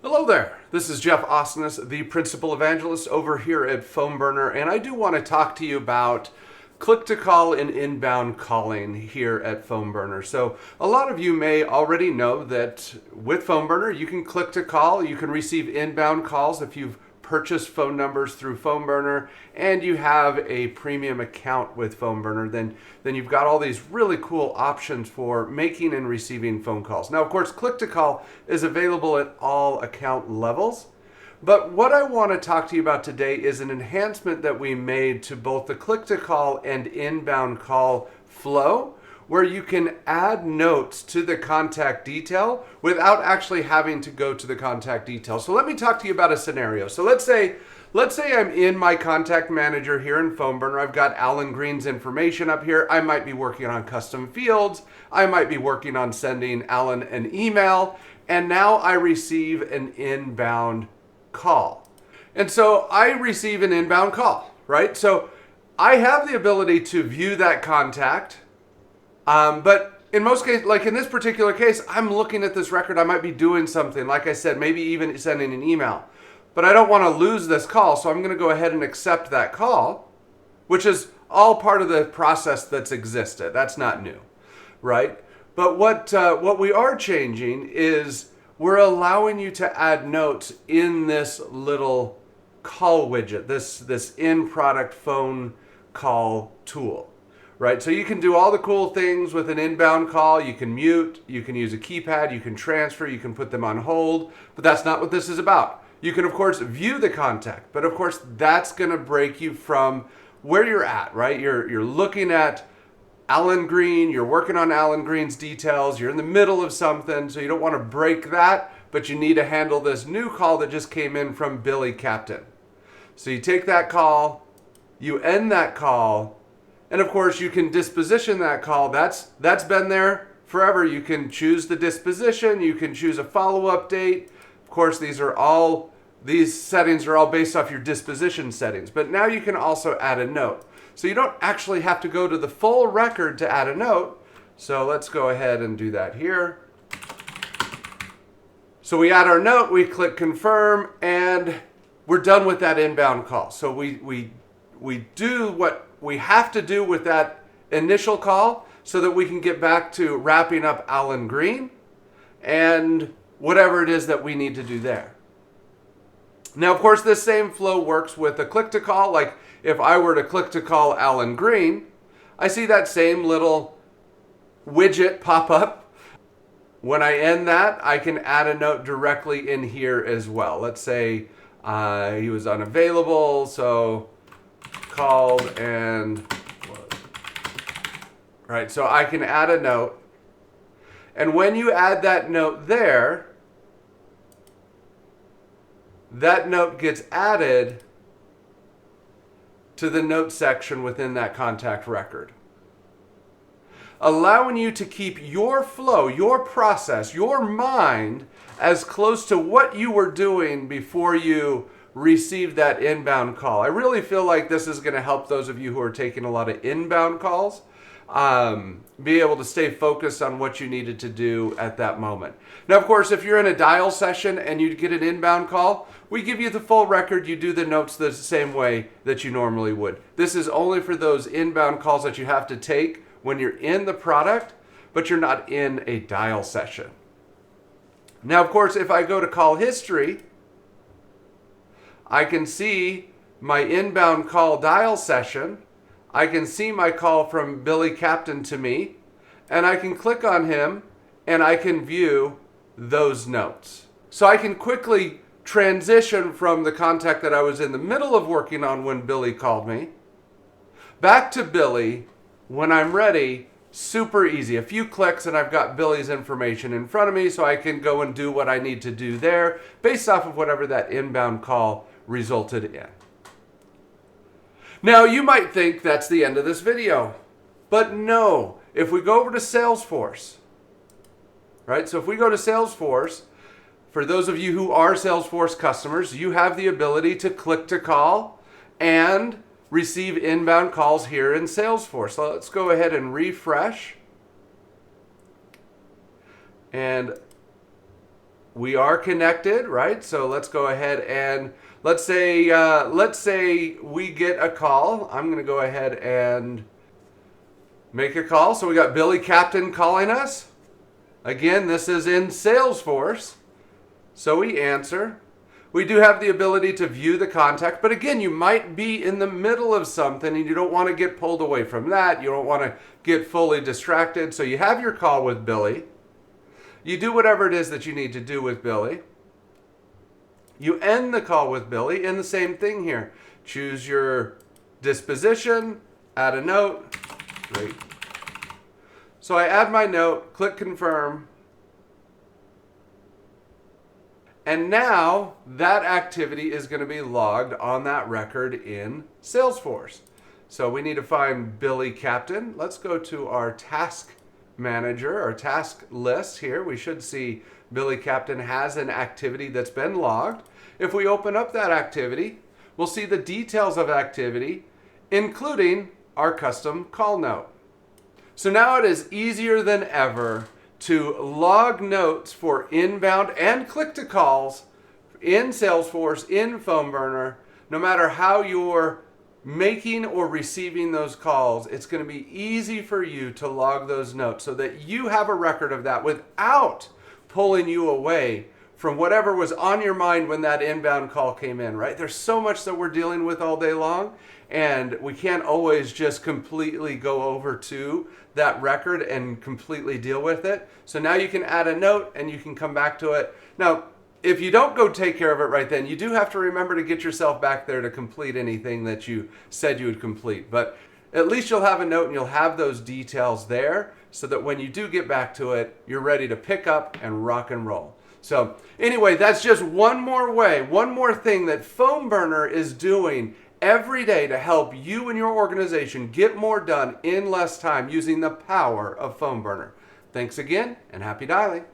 Hello there, this is Jeff Osnes, the Principal Evangelist over here at PhoneBurner, and I do want to talk to you about click-to-call and inbound calling here at PhoneBurner. So a lot of you may already know that with PhoneBurner you can click to call, you can receive inbound calls if you've purchased phone numbers through PhoneBurner and you have a premium account with PhoneBurner, then you've got all these really cool options for making and receiving phone calls. Now, of course, click to call is available at all account levels, but what I want to talk to you about today is an enhancement that we made to both the click to call and inbound call flow, where you can add notes to the contact detail without actually having to go to the contact detail. So let me talk to you about a scenario. So let's say I'm in my contact manager here in PhoneBurner. I've got Alan Green's information up here. I might be working on custom fields. I might be working on sending Alan an email. And now I receive an inbound call. And so I receive an inbound call, right? So I have the ability to view that contact. But in most cases, like in this particular case, I'm looking at this record. I might be doing something, like I said, maybe even sending an email. But I don't want to lose this call, so I'm going to go ahead and accept that call, which is all part of the process that's existed. That's not new, right? But what we are changing is we're allowing you to add notes in this little call widget, this in-product phone call tool. Right, so you can do all the cool things with an inbound call. You can mute, you can use a keypad, you can transfer, you can put them on hold, but that's not what this is about. You can, of course, view the contact, but of course, that's going to break you from where you're at, right? You're looking at Alan Green, you're working on Alan Green's details, you're in the middle of something, so you don't want to break that, but you need to handle this new call that just came in from Billy Captain. So you take that call, you end that call, and of course, you can disposition that call. That's been there forever. You can choose the disposition. You can choose a follow-up date. Of course, these settings are all based off your disposition settings. But now you can also add a note. So you don't actually have to go to the full record to add a note. So let's go ahead and do that here. So we add our note, we click confirm, and we're done with that inbound call. So we do what we have to do with that initial call so that we can get back to wrapping up Alan Green and whatever it is that we need to do there. Now, of course, this same flow works with a click to call. Like if I were to click to call Alan Green, I see that same little widget pop up. When I end that, I can add a note directly in here as well. Let's say he was unavailable, so called and right, so I can add a note, and when you add that note there, that note gets added to the note section within that contact record, allowing you to keep your flow, your process, your mind as close to what you were doing before you received that inbound call. I really feel like this is going to help those of you who are taking a lot of inbound calls be able to stay focused on what you needed to do at that moment. Now, of course, if you're in a dial session and you get an inbound call, we give you the full record. You do the notes the same way that you normally would. This is only for those inbound calls that you have to take when you're in the product, but you're not in a dial session. Now, of course, if I go to call history, I can see my inbound call dial session. I can see my call from Billy Captain to me, and I can click on him and I can view those notes. So I can quickly transition from the contact that I was in the middle of working on when Billy called me back to Billy when I'm ready. Super easy. A few clicks and I've got Billy's information in front of me, so I can go and do what I need to do there based off of whatever that inbound call resulted in. Now, you might think that's the end of this video, but no. If we go over to Salesforce, right? So if we go to Salesforce, for those of you who are Salesforce customers, you have the ability to click to call and receive inbound calls here in Salesforce. So let's go ahead and refresh. And we are connected, right? So let's go ahead and let's say we get a call. I'm going to go ahead and make a call. So we got Billy Captain calling us. Again, this is in Salesforce. So we answer. We do have the ability to view the contact, but again, you might be in the middle of something and you don't want to get pulled away from that. You don't want to get fully distracted. So you have your call with Billy. You do whatever it is that you need to do with Billy. You end the call with Billy, and the same thing here. Choose your disposition, add a note. Great. So I add my note, click confirm. And now that activity is going to be logged on that record in Salesforce. So we need to find Billy Captain. Let's go to our task manager, our task list here. We should see Billy Captain has an activity that's been logged. If we open up that activity, we'll see the details of activity, including our custom call note. So now it is easier than ever to log notes for inbound and click-to-calls in Salesforce, in PhoneBurner. No matter how you're making or receiving those calls, it's going to be easy for you to log those notes so that you have a record of that without pulling you away from whatever was on your mind when that inbound call came in, right? There's so much that we're dealing with all day long, and we can't always just completely go over to that record and completely deal with it. So now you can add a note and you can come back to it. Now, if you don't go take care of it right then, you do have to remember to get yourself back there to complete anything that you said you would complete. But at least you'll have a note and you'll have those details there so that when you do get back to it, you're ready to pick up and rock and roll. So anyway, that's just one more way, one more thing that PhoneBurner is doing every day to help you and your organization get more done in less time using the power of PhoneBurner. Thanks again, and happy dialing.